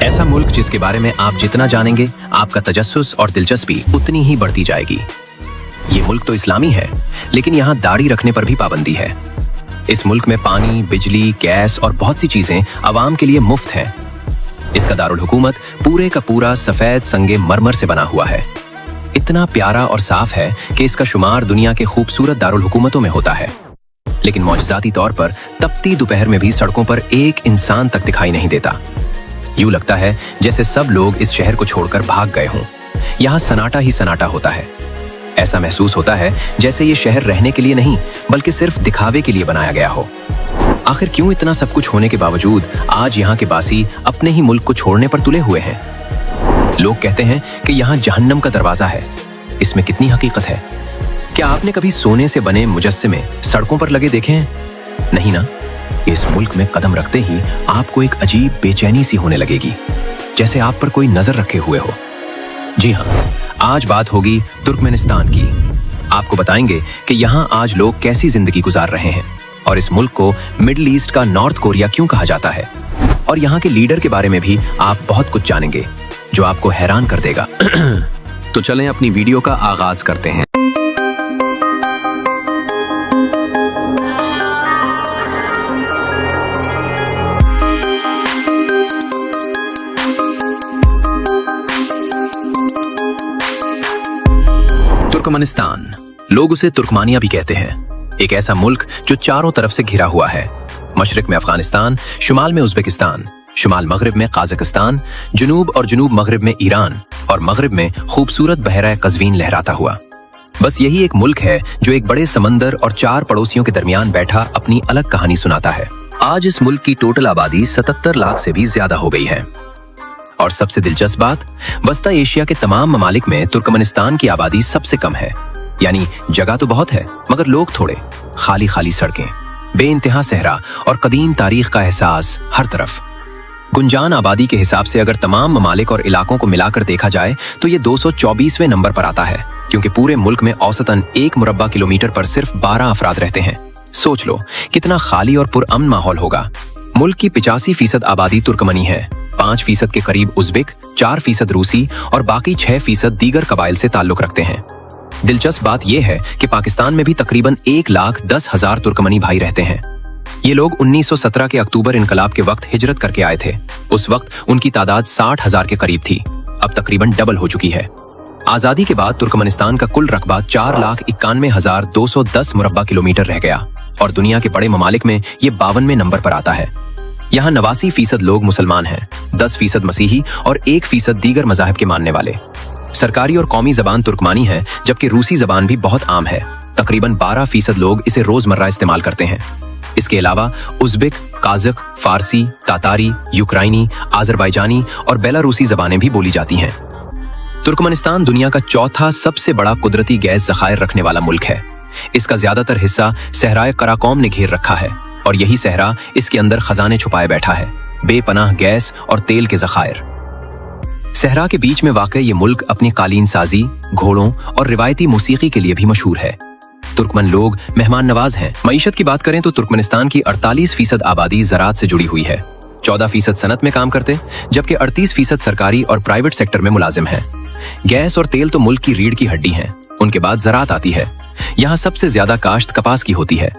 ऐसा मुल्क जिसके बारे में आप जितना जानेंगे आपका तजस्सुस और दिलचस्पी उतनी ही बढ़ती जाएगी। ये मुल्क तो इस्लामी है, लेकिन यहाँ दाढ़ी रखने पर भी पाबंदी है। इस मुल्क में पानी, बिजली, गैस और बहुत सी चीजें आवाम के लिए मुफ्त हैं। इसका दारुल हुकूमत पूरे का पूरा सफेद संगे मरमर से बना हुआ है। इतना प्यारा और साफ है कि इसका शुमार दुनिया के खूबसूरत दारुल हुकूमतों में होता है। लेकिन मौजज़ाती तौर पर तपती दोपहर में भी सड़कों पर एक इंसान तक दिखाई नहीं देता। यूं लगता है जैसे सब लोग इस शहर को छोड़कर भाग गए हों। यहाँ सन्नाटा ही सन्नाटा होता है। ऐसा महसूस होता है जैसे ये शहर रहने के लिए नहीं बल्कि सिर्फ दिखावे के लिए बनाया गया हो। आखिर क्यों इतना सब कुछ होने के बावजूद आज यहाँ के बासी अपने ही मुल्क को छोड़ने पर तुले हुए हैं? लोग कहते हैं कि यहाँ जहन्नम का दरवाजा है। इसमें कितनी हकीकत है? क्या आपने कभी सोने से बने मुजस्समे सड़कों पर लगे देखे हैं? नहीं ना। इस मुल्क में कदम रखते ही आपको एक अजीब बेचैनी सी होने लगेगी, जैसे आप पर कोई नजर रखे हुए हो। जी हाँ, आज बात होगी तुर्कमेनिस्तान की। आपको बताएंगे कि यहाँ आज लोग कैसी जिंदगी गुजार रहे हैं और इस मुल्क को मिडिल ईस्ट का नॉर्थ कोरिया क्यों कहा जाता है। और यहाँ के लीडर के बारे में भी आप बहुत कुछ जानेंगे जो आपको हैरान कर देगा। तो चलें अपनी वीडियो का आगाज करते हैं। तुर्कमेनिस्तान, लोग उसे तुर्कमानिया भी कहते हैं। एक ऐसा मुल्क जो चारों तरफ से घिरा हुआ है। मशरिक में अफगानिस्तान, शुमाल में उज़्बेकिस्तान, शुमाल मगरिब में काज़ाकिस्तान, जुनूब और जुनूब मगरिब में ईरान और मगरिब में खूबसूरत बहरा कज़वीन लहराता हुआ। बस यही एक मुल्क है जो एक बड़े समंदर और चार पड़ोसियों के दरमियान बैठा अपनी अलग कहानी सुनाता है। आज इस मुल्क की टोटल आबादी 77 लाख से भी ज्यादा हो गई है। और सबसे दिलचस्प बात, वस्ता एशिया के तमाम ममालिक में तुर्कमेनिस्तान की आबादी सबसे कम है। यानी जगह तो बहुत है मगर लोग थोड़े, खाली खाली सड़कें, बेइंतहा सहरा और कदीम तारीख का एहसास हर तरफ। गुंजान आबादी के हिसाब से अगर तमाम ममालिक और इलाकों को मिलाकर देखा जाए तो ये 224वें नंबर पर आता है, क्योंकि पूरे मुल्क में औसतन 1 मुरब्बा किलोमीटर पर सिर्फ 12 अफराद रहते हैं। सोच लो कितना खाली और पुरअमन माहौल होगा। मुल्क की 85% आबादी तुर्कमनी है, 5% के करीब उज़्बेक, 4% रूसी और बाकी 6% दीगर कबाइल से ताल्लुक रखते हैं। दिलचस्प बात यह है कि पाकिस्तान में भी तकरीबन 1,10,000 तुर्कमनी भाई रहते हैं। ये लोग 1917 के अक्टूबर इनकलाब के वक्त हिजरत करके आए थे। उस वक्त उनकी तादाद 60,000 के करीब थी, अब तकरीबन डबल हो चुकी है। आजादी के बाद तुर्कमेनिस्तान का कुल रकबा 4,91,210 मुरब्बा किलोमीटर रह गया और दुनिया के बड़े ममालिक में ये 52वें नंबर पर आता है। यहाँ 89% लोग मुसलमान हैं, 10% मसीही और 1% दीगर मज़ाहिब के मानने वाले। सरकारी और कौमी जबान तुर्कमानी है, जबकि रूसी जबान भी बहुत आम है। तकरीबन 12% लोग इसे रोजमर्रा इस्तेमाल करते हैं। इसके अलावा उज़्बेक, काज़क, फारसी, तातारी, यूक्राइनी, आज़रबाईजानी और बेलारूसी जबानें भी बोली जाती हैं। तुर्कमेनिस्तान दुनिया का चौथा सबसे बड़ा कुदरती गैस ज़खायर रखने वाला मुल्क है। इसका ज्यादातर हिस्सा सहराए कराकोम ने घेर रखा है और यही सहरा इसके अंदर खजाने छुपाए बैठा है, बेपनाह गैस और तेल के ज़खायर। सहरा के बीच में वाक़ई ये मुल्क अपनी कालीन साजी, घोड़ों और रिवायती मौसीकी के लिए भी मशहूर है। तुर्कमन लोग मेहमान नवाज हैं। मईशत की बात करें तो तुर्कमेनिस्तान की 48% आबादी ज़राअत से जुड़ी हुई है, 14% सनत में काम करते, जबकि 38% सरकारी और प्राइवेट सेक्टर में मुलाजिम हैं। गैस और तेल तो मुल्क की रीढ़ की हड्डी हैं, उनके बाद ज़राअत आती है। यहाँ सबसे ज्यादा काश्त कपास की होती है।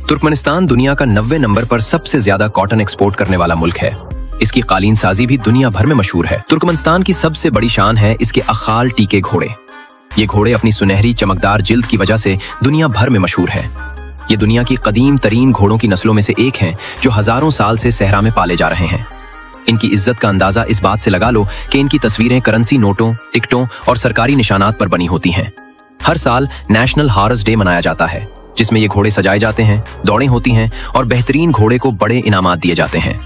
तुर्कमेनिस्तान दुनिया का 90 नंबर पर सबसे ज्यादा कॉटन एक्सपोर्ट करने वाला मुल्क है। इसकी कालीन साजी भी दुनिया भर में मशहूर है। तुर्कमेनिस्तान की सबसे बड़ी शान है इसके अखाल टीके घोड़े। ये घोड़े अपनी सुनहरी चमकदार जिल्द की वजह से दुनिया भर में मशहूर है। ये दुनिया की कदीम तरीन घोड़ों की नस्लों में से एक हैं जो हजारों साल से सहरा में पाले जा रहे हैं। इनकी इज्जत का अंदाजा इस बात से लगा लो कि इनकी तस्वीरें करेंसी नोटों, टिकटों और सरकारी निशानात पर बनी होती हैं। हर साल नेशनल हॉर्स डे मनाया जाता है, जिसमें ये घोड़े सजाए जाते हैं, दौड़ें होती हैं और बेहतरीन घोड़े को बड़े इनामात दिए जाते हैं।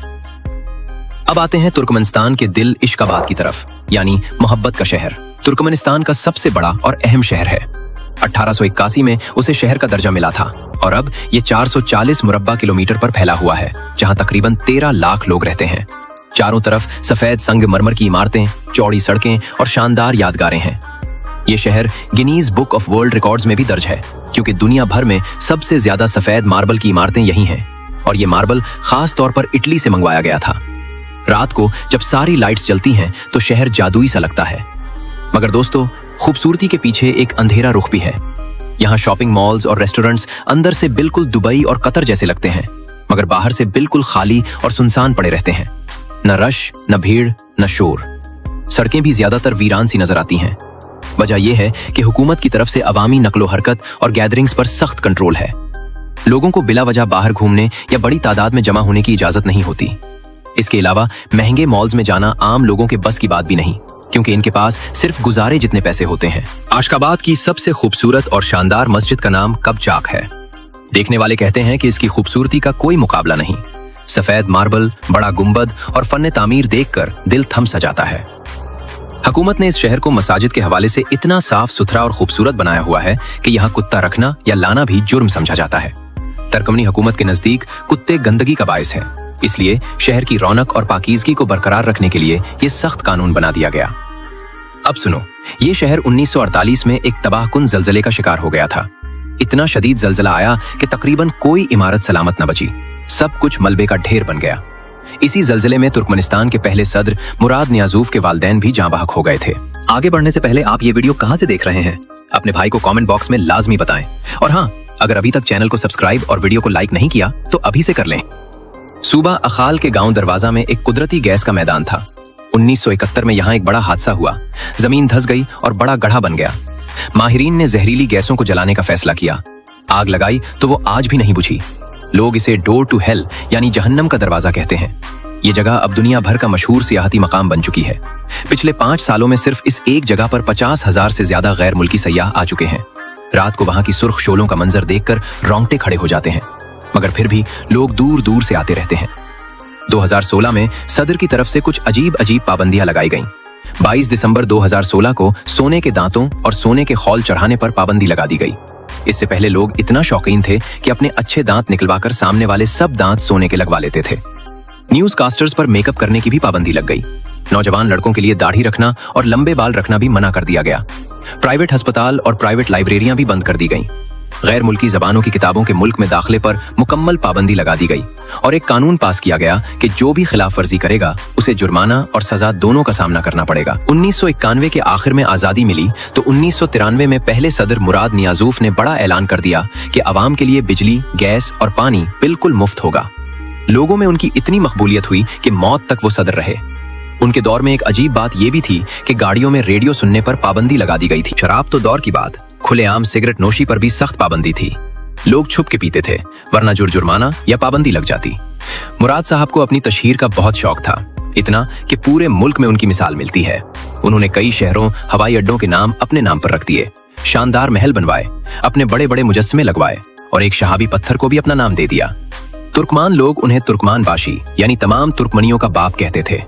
अब आते हैं तुर्कमेनिस्तान के दिल इश्काबाद की तरफ, यानी मोहब्बत का शहर। तुर्कमेनिस्तान का सबसे बड़ा और अहम शहर है। 1881 में उसे शहर का दर्जा मिला था और अब ये 440 मुरब्बा किलोमीटर पर फैला हुआ है, जहां तकरीबन 13 लाख लोग रहते हैं। चारों तरफ सफेद संगमरमर की इमारतें, चौड़ी सड़कें और शानदार यादगारें हैं। ये शहर Guinness book of world records में भी दर्ज है, क्योंकि दुनिया भर में सबसे ज्यादा सफेद मार्बल की इमारतें यही हैं और ये मार्बल खास तौर पर इटली से मंगवाया गया था। रात को जब सारी लाइट्स जलती हैं तो शहर जादुई सा लगता है। मगर दोस्तों, खूबसूरती के पीछे एक अंधेरा रुख भी है। यहाँ शॉपिंग मॉल्स और रेस्टोरेंट्स अंदर से बिल्कुल दुबई और कतर जैसे लगते हैं, मगर बाहर से बिल्कुल खाली और सुनसान पड़े रहते हैं। न रश, न भीड़, न शोर। सड़कें भी ज्यादातर वीरान सी नजर आती हैं। वजह यह है कि हुकूमत की तरफ से अवामी नकलो हरकत और गैदरिंग्स पर सख्त कंट्रोल है। लोगों को बिला वजह बाहर घूमने या बड़ी तादाद में जमा होने की इजाजत नहीं होती। इसके अलावा महंगे मॉल्स में जाना आम लोगों के बस की बात भी नहीं, क्योंकि इनके पास सिर्फ गुजारे जितने पैसे होते हैं। अशखाबाद की सबसे खूबसूरत और शानदार मस्जिद का नाम कबचाक है। देखने वाले कहते हैं कि इसकी खूबसूरती का कोई मुकाबला नहीं। सफेद मार्बल, बड़ा गुंबद और फन तामीर देखकर दिल थम सा जाता है। हुकूमत ने इस शहर को मसाजिद के हवाले से इतना साफ सुथरा और खूबसूरत बनाया हुआ है कि यहाँ कुत्ता रखना या लाना भी जुर्म समझा जाता है। तरकमनी हुकूमत के नजदीक कुत्ते गंदगी का बायस हैं, इसलिए शहर की रौनक और पाकीज़गी को बरकरार रखने के लिए ये सख्त कानून बना दिया गया। अब सुनो, ये शहर 1948 में एक तबाहकुन जलजले का शिकार हो गया था। इतना शदीद जलजला आया कि तकरीबन कोई इमारत सलामत न बची, सब कुछ मलबे का ढेर बन गया। इसी जलजले में तुर्कमेनिस्तान के पहले सदर मुराद नियाजूफ के वालिदैन भी जाँ बहक हो गए थे। आगे बढ़ने से पहले आप ये वीडियो कहाँ से देख रहे हैं, अपने भाई को कमेंट बॉक्स में लाजमी बताएं। और हाँ, अगर अभी तक चैनल को सब्सक्राइब और वीडियो को लाइक नहीं किया तो अभी से कर लें। सूबा अखाल के गांव दरवाजा में एक कुदरती गैस का मैदान था। 1971 में यहाँ एक बड़ा हादसा हुआ, जमीन धंस गई और बड़ा गड्ढा बन गया। माहिरीन ने जहरीली गैसों को जलाने का फैसला किया। आग लगाई तो वो आज भी नहीं बुझी। लोग इसे डोर टू हेल यानी जहन्नम का दरवाजा कहते हैं। ये जगह अब दुनिया भर का मशहूर सियाहती मकाम बन चुकी है। पिछले 5 सालों में सिर्फ इस एक जगह पर 50,000 से ज्यादा गैर मुल्की सयाह आ चुके हैं। रात को वहां की सुर्ख शोलों का मंजर देखकर रोंगटे खड़े हो जाते हैं, मगर फिर भी लोग दूर दूर से आते रहते हैं। 2016 में सदर की तरफ से कुछ अजीब अजीब पाबंदियां लगाई गईं। 22 दिसंबर 2016 को सोने के दांतों और सोने के खौल चढ़ाने पर पाबंदी लगा दी गई। इससे पहले लोग इतना शौकीन थे कि अपने अच्छे दांत निकलवाकर सामने वाले सब दांत सोने के लगवा लेते थे। न्यूज कास्टर्स पर मेकअप करने की भी पाबंदी लग गई। नौजवान लड़कों के लिए दाढ़ी रखना और लंबे बाल रखना भी मना कर दिया गया। प्राइवेट अस्पताल और प्राइवेट लाइब्रेरियां भी बंद कर दी गईं। गैर मुल्की जबानों की किताबों के मुल्क में दाखिले पर मुकम्मल पाबंदी लगा दी गई और एक कानून पास किया गया कि जो भी खिलाफ वर्जी करेगा उसे जुर्माना और सजा दोनों का सामना करना पड़ेगा। 1991 के आखिर में आजादी मिली तो 1993 में पहले सदर मुराद नियाजूफ ने बड़ा ऐलान कर दिया कि अवाम के लिए बिजली, गैस और पानी बिल्कुल मुफ्त होगा। लोगों में उनकी इतनी मकबूलियत हुई कि मौत तक वो सदर रहे। उनके दौर में एक अजीब बात यह भी थी कि गाड़ियों में रेडियो सुनने पर पाबंदी लगा दी गई थी। शराब तो दौर की बात, खुलेआम सिगरेट नोशी पर भी सख्त पाबंदी थी। लोग छुप के पीते थे, वरना जुर्माना या पाबंदी लग जाती। मुराद साहब को अपनी तशहीर का बहुत शौक था, इतना कि पूरे मुल्क में उनकी मिसाल मिलती है। उन्होंने कई शहरों, हवाई अड्डों के नाम अपने नाम पर रख दिए, शानदार महल बनवाए, अपने बड़े बड़े मुजस्समे लगवाए और एक शहाबी पत्थर को भी अपना नाम दे दिया। तुर्कमान लोग उन्हें तुर्कमान बाशी यानी तमाम तुर्कमनियों का बाप कहते थे।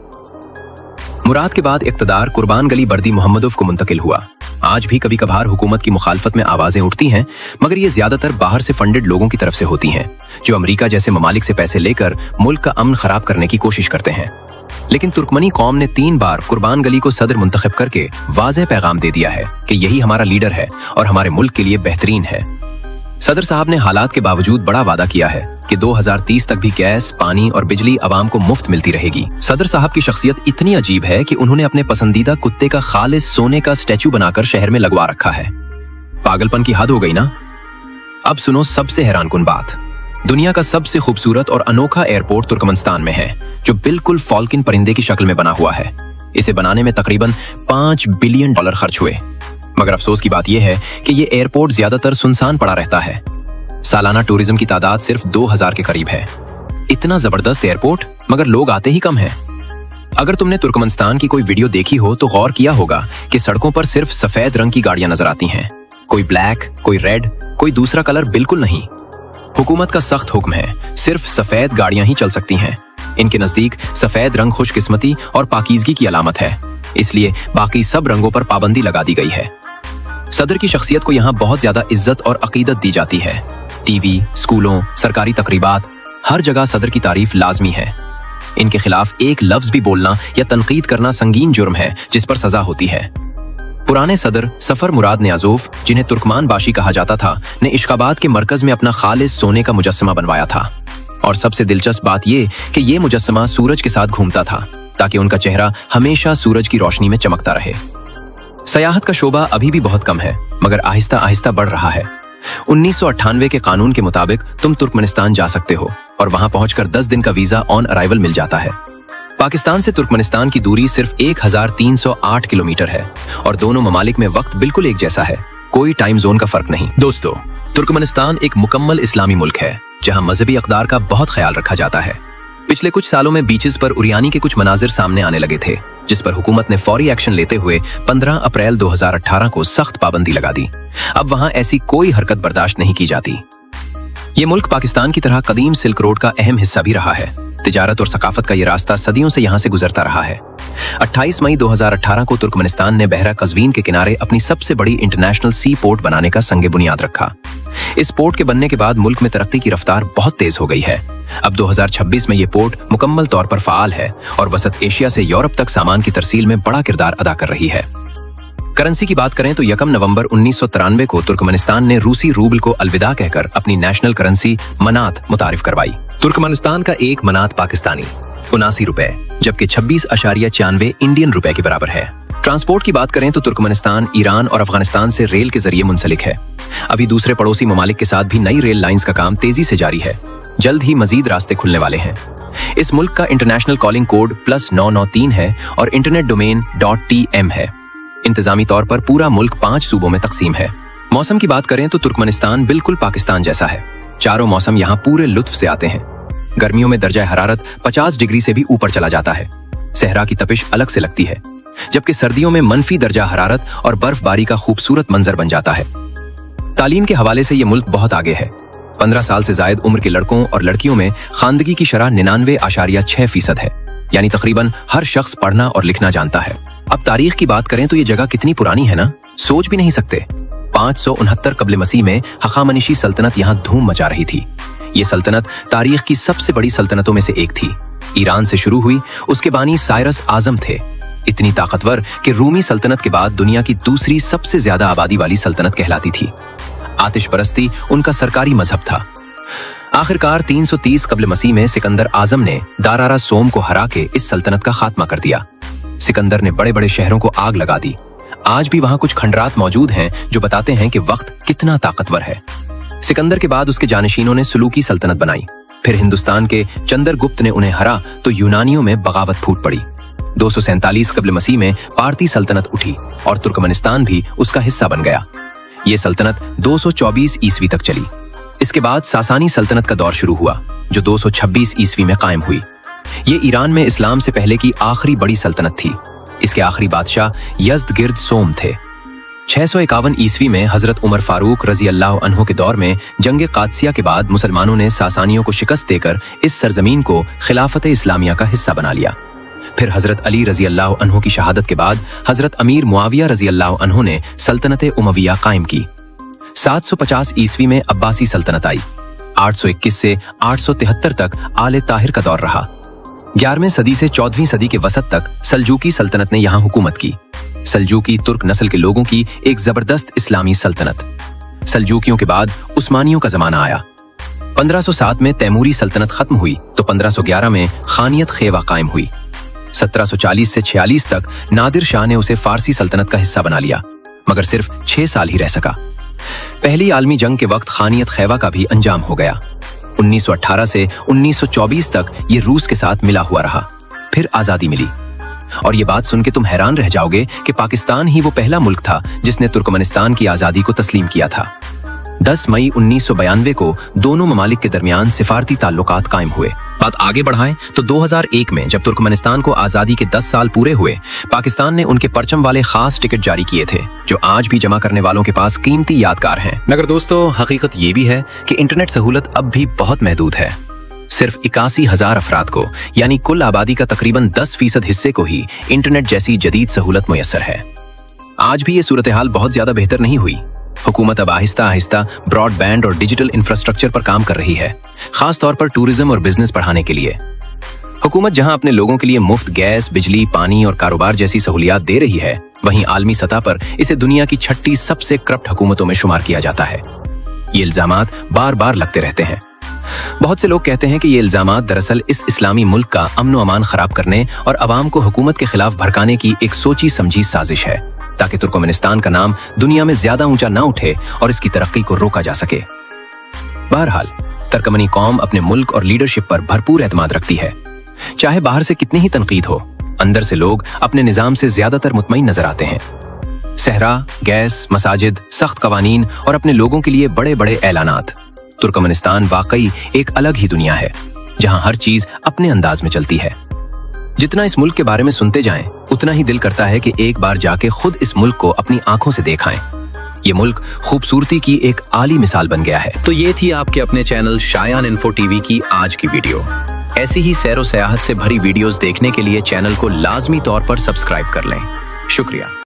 मुराद के बाद इक़्तिदार कुर्बान गली बर्दी मोहम्मदोव को मुंतकिल हुआ। आज भी कभी कभार हुकूमत की मुखालफत में आवाजें उठती हैं, मगर ये ज्यादातर बाहर से फंडेड लोगों की तरफ से होती हैं, जो अमेरिका जैसे ममालिक से पैसे लेकर मुल्क का अमन खराब करने की कोशिश करते हैं। लेकिन तुर्कमनी कौम ने 3 बार कुर्बान गली को सदर मुंतखब करके वाज़ेह पैगाम दे दिया है कि यही हमारा लीडर है और हमारे मुल्क के लिए बेहतरीन है। सदर साहब ने हालात के बावजूद बड़ा वादा किया है कि 2030 तक भी गैस, पानी और बिजली आवाम को मुफ्त मिलती रहेगी। सदर साहब की शख्सियत इतनी अजीब है कि उन्होंने अपने पसंदीदा कुत्ते का खालिस सोने का स्टैचू बनाकर शहर में लगवा रखा है। पागलपन की हद हो गई ना। अब सुनो सबसे हैरानकुन बात। दुनिया का सबसे खूबसूरत और अनोखा एयरपोर्ट तुर्कमेनिस्तान में है, जो बिल्कुल फॉल्कन परिंदे की शक्ल में बना हुआ है। इसे बनाने में तकरीबन $5 बिलियन खर्च हुए। मगर अफसोस की बात यह है कि ये एयरपोर्ट ज्यादातर सुनसान पड़ा रहता है। सालाना टूरिज्म की तादाद सिर्फ 2000 के करीब है। इतना जबरदस्त एयरपोर्ट, मगर लोग आते ही कम हैं। अगर तुमने तुर्कमेनिस्तान की कोई वीडियो देखी हो तो गौर किया होगा कि सड़कों पर सिर्फ सफेद रंग की गाड़ियां नजर आती हैं। कोई ब्लैक, कोई रेड, कोई दूसरा कलर बिल्कुल नहीं। हुकूमत का सख्त हुक्म है, सिर्फ सफेद गाड़ियां ही चल सकती हैं। इनके नजदीक सफेद रंग खुशकिस्मती और पाकीज़गी की अलामत है, इसलिए बाकी सब रंगों पर पाबंदी लगा दी गई है। सदर की शख्सियत को यहाँ बहुत ज्यादा इज्जत और अकीदत दी जाती है। टीवी, स्कूलों, सरकारी तकरीबात, हर जगह सदर की तारीफ लाजमी है। इनके खिलाफ एक लफ्ज भी बोलना या तनकीद करना संगीन जुर्म है, जिस पर सजा होती है। पुराने सदर सफर मुराद नियाजूफ, जिन्हें तुर्कमान बाशी कहा जाता था, ने अशखाबाद के मरकज में अपना खालिस सोने का मुजस्समा बनवाया था। और सबसे दिलचस्प बात यह कि यह मुजस्समा सूरज के साथ घूमता था। ताकि उनका चेहरा हमेशा सूरज की रोशनी में चमकता रहे। सयाहत का शोबा अभी भी बहुत कम है, मगर आहिस्ता आहिस्ता बढ़ रहा है। 1998 के कानून के मुताबिक तुम तुर्कमेनिस्तान जा सकते हो और वहां पहुंचकर 10 दिन का वीजा ऑन अराइवल मिल जाता है। पाकिस्तान से तुर्कमेनिस्तान की दूरी सिर्फ 1308 किलोमीटर है और दोनों ममालिक में वक्त बिल्कुल एक जैसा है, कोई टाइम जोन का फर्क नहीं। दोस्तों, तुर्कमेनिस्तान एक मुकम्मल इस्लामी मुल्क है जहां मजहबी अक़दार का बहुत ख्याल रखा जाता है। पिछले कुछ सालों में बीचेस पर उरियानी के कुछ मनाजिर सामने आने लगे थे, जिस पर हुकूमत ने फौरी एक्शन लेते हुए 15 अप्रैल 2018 को सख्त पाबंदी लगा दी। अब वहां ऐसी कोई हरकत बर्दाश्त नहीं की जाती। ये मुल्क पाकिस्तान की तरह कदीम सिल्क रोड का अहम हिस्सा भी रहा है। तिजारत और सकाफत का ये रास्ता सदियों से यहाँ से गुजरता रहा है। 28 मई 2018 को तुर्कमेनिस्तान ने बहरा कज़वीन के किनारे अपनी सबसे बड़ी इंटरनेशनल सी पोर्ट बनाने का संगे बुनियाद रखा। इस पोर्ट के बनने के बाद मुल्क में तरक्की की रफ्तार बहुत तेज हो गई है। अब 2026 में ये पोर्ट मुकम्मल तौर पर फ़ाल है और वसत एशिया से यूरोप तक सामान की तरसील में बड़ा किरदार अदा कर रही है। करेंसी की बात करें तो 1 नवंबर 1993 को तुर्कमेनिस्तान ने रूसी रूबल को अलविदा कहकर अपनी नेशनल करेंसी मनात मुतारिफ करवाई। तुर्कमेनिस्तान का एक मनात पाकिस्तानी 79 रुपए, जबकि 26.96 इंडियन रुपए के बराबर है। ट्रांसपोर्ट की बात करें तो तुर्कमेनिस्तान ईरान और अफगानिस्तान से रेल के जरिए मुंसलिक है। अभी दूसरे पड़ोसी ममालिक के साथ भी नई रेल लाइंस का काम तेजी से जारी है। जल्द ही मजीद रास्ते खुलने वाले हैं। इस मुल्क का इंटरनेशनल कॉलिंग कोड +993 है और इंटरनेट डोमेन .tm है। इंतजामी तौर पर पूरा मुल्क 5 सूबों में तकसीम है। मौसम की बात करें तो तुर्कमेनिस्तान बिल्कुल पाकिस्तान जैसा है। चारों मौसम यहाँ पूरे लुत्फ से आते हैं। गर्मियों में दर्जा हरारत 50 डिग्री से भी ऊपर चला जाता है। सहरा की तपिश अलग से लगती है, जबकि सर्दियों में मनफी दर्जा हरारत और बर्फबारी का खूबसूरत मंजर बन जाता है। तालीम के हवाले से ये मुल्क बहुत आगे है। 15 साल से जायद उम्र के लड़कों और लड़कियों में खानदगी की शरह 99.6% है, यानी तकरीबन हर शख्स पढ़ना और लिखना जानता है। अब तारीख की बात करें तो ये जगह कितनी पुरानी है ना, सोच भी नहीं सकते। 569 कब्ल मसीह में हखामनिशी सल्तनत यहाँ धूम मचा रही थी। ये सल्तनत तारीख की सबसे बड़ी सल्तनतों में से एक थी। ईरान से शुरू हुई, उसके बानी साइरस आजम थे। इतनी ताकतवर कि रूमी सल्तनत के बाद दुनिया की दूसरी सबसे ज्यादा आबादी वाली सल्तनत कहलाती थी। आतिश परस्ती उनका सरकारी मजहब था। आखिरकार 330 कब्ल मसीह में सिकंदर आजम ने दारारा सोम को हरा के इस सल्तनत का खात्मा कर दिया। सिकंदर ने बड़े बड़े शहरों को आग लगा दी। आज भी वहां कुछ खंडरात मौजूद हैं जो बताते हैं कि वक्त कितना ताकतवर है। सिकंदर के बाद उसके जानशीनों ने सुलूकी सल्तनत बनाई। फिर हिंदुस्तान के चंद्रगुप्त ने उन्हें हरा तो यूनानियों में बगावत फूट पड़ी। 247 कब्ल मसीह में पारती सल्तनत उठी और तुर्कमेनिस्तान भी उसका हिस्सा बन गया। ये सल्तनत 224 ईस्वी तक चली। इसके बाद सासानी सल्तनत का दौर शुरू हुआ, जो 226 ईस्वी में कायम हुई। ये ईरान में इस्लाम से पहले की आखिरी बड़ी सल्तनत थी। इसके आखिरी बादशाह यज़्दगिर्द सोम थे। 651 ईस्वी में हजरत उमर फारूक रजी अल्लाह अन्हु के दौर में जंग कादसिया के बाद मुसलमानों ने सासानियों को शिकस्त देकर इस सरजमीन को खिलाफत इस्लामिया का हिस्सा बना लिया। फिर हजरत अली रजी अल्लाह अन्हु की शहादत के बाद हजरत अमीर मुआविया रजी अल्लाह अन्हु ने सल्तनत उमविया कायम की। 750 ईस्वी में अब्बासी सल्तनत आई। 821 से 873 तक आले ताहिर का दौर रहा। 11वीं सदी से 14वीं सदी के वसत तक सल्जूकी सल्तनत ने यहाँ हुकूमत की। सल्जूकी तुर्क नस्ल के लोगों की एक जबरदस्त इस्लामी सल्तनत। सल्जूकियों के बाद उस्मानियों का जमाना आया। 1507 में तैमूरी सल्तनत खत्म हुई तो 1511 में खानियत खेवा कायम हुई। 1740 से 46 तक नादिर शाह ने उसे फारसी सल्तनत का हिस्सा बना लिया, मगर सिर्फ 6 साल ही रह सका। पहली आलमी जंग के वक्त खानियत खेवा का भी अंजाम हो गया। 1918 से 1924 तक ये रूस के साथ मिला हुआ रहा। फिर आजादी मिली। और ये बात सुन के तुम हैरान रह जाओगे कि पाकिस्तान ही वो पहला मुल्क था जिसने तुर्कमेनिस्तान की आजादी को तस्लीम किया था। 10 मई 1992 को दोनों ममालिक के दरमियान सिफारती ताल्लुकात कायम हुए। बात आगे बढ़ाएं तो 2001 में जब तुर्कमेनिस्तान को आजादी के 10 साल पूरे हुए, पाकिस्तान ने उनके परचम वाले खास टिकट जारी किए थे, जो आज भी जमा करने वालों के पास कीमती यादगार हैं। मगर दोस्तों, हकीकत ये भी है कि इंटरनेट सहूलत अब भी बहुत महदूद है। सिर्फ 81,000 अफराद को, यानी कुल आबादी का तकरीबन 10% हिस्से को ही इंटरनेट जैसी जदीद सहूलत मुयस्सर है। आज भी ये सूरत हाल बहुत ज्यादा बेहतर नहीं हुई। हुकूमत अब आहिस्ता आहिस्ता ब्रॉडबैंड और डिजिटल इंफ्रास्ट्रक्चर पर काम कर रही है, खास तौर पर टूरिज्म और बिजनेस बढ़ाने के लिए। हुकूमत जहां अपने लोगों के लिए मुफ्त गैस, बिजली, पानी और कारोबार जैसी सहूलियात दे रही है, वहीं आलमी सतह पर इसे दुनिया की 6ठी सबसे करप्ट हुकूमतों में शुमार किया जाता है। ये इल्जामात बार बार लगते रहते हैं। बहुत से लोग कहते हैं कि ये इल्जामात दरअसल इस इस्लामी मुल्क का अमन व अमान खराब करने और अवाम को हुकूमत के खिलाफ भड़काने की एक सोची समझी साजिश है, ताकि तुर्कमेनिस्तान का नाम दुनिया में ज्यादा ऊंचा ना उठे और इसकी तरक्की को रोका जा सके। बहरहाल तुर्कमनी कौम अपने मुल्क और लीडरशिप पर भरपूर एतमाद रखती है। चाहे बाहर से कितनी ही तनकीद हो, अंदर से लोग अपने निजाम से ज्यादातर मुतमईन नजर आते हैं। सहरा, गैस, मसाजिद, सख्त कवानीन और अपने लोगों के लिए बड़े बड़े ऐलानात। तुर्कमेनिस्तान वाकई एक अलग ही दुनिया है, जहां हर चीज अपने अंदाज में चलती है। जितना इस मुल्क के बारे में सुनते जाएं, उतना ही दिल करता है कि एक बार जाके खुद इस मुल्क को अपनी आंखों से देख आएं। ये मुल्क खूबसूरती की एक आली मिसाल बन गया है। तो ये थी आपके अपने चैनल शायान इन्फो टीवी की आज की वीडियो। ऐसी ही सैरो सयाहत से भरी वीडियोस देखने के लिए चैनल को लाजमी तौर पर सब्सक्राइब कर लें। शुक्रिया।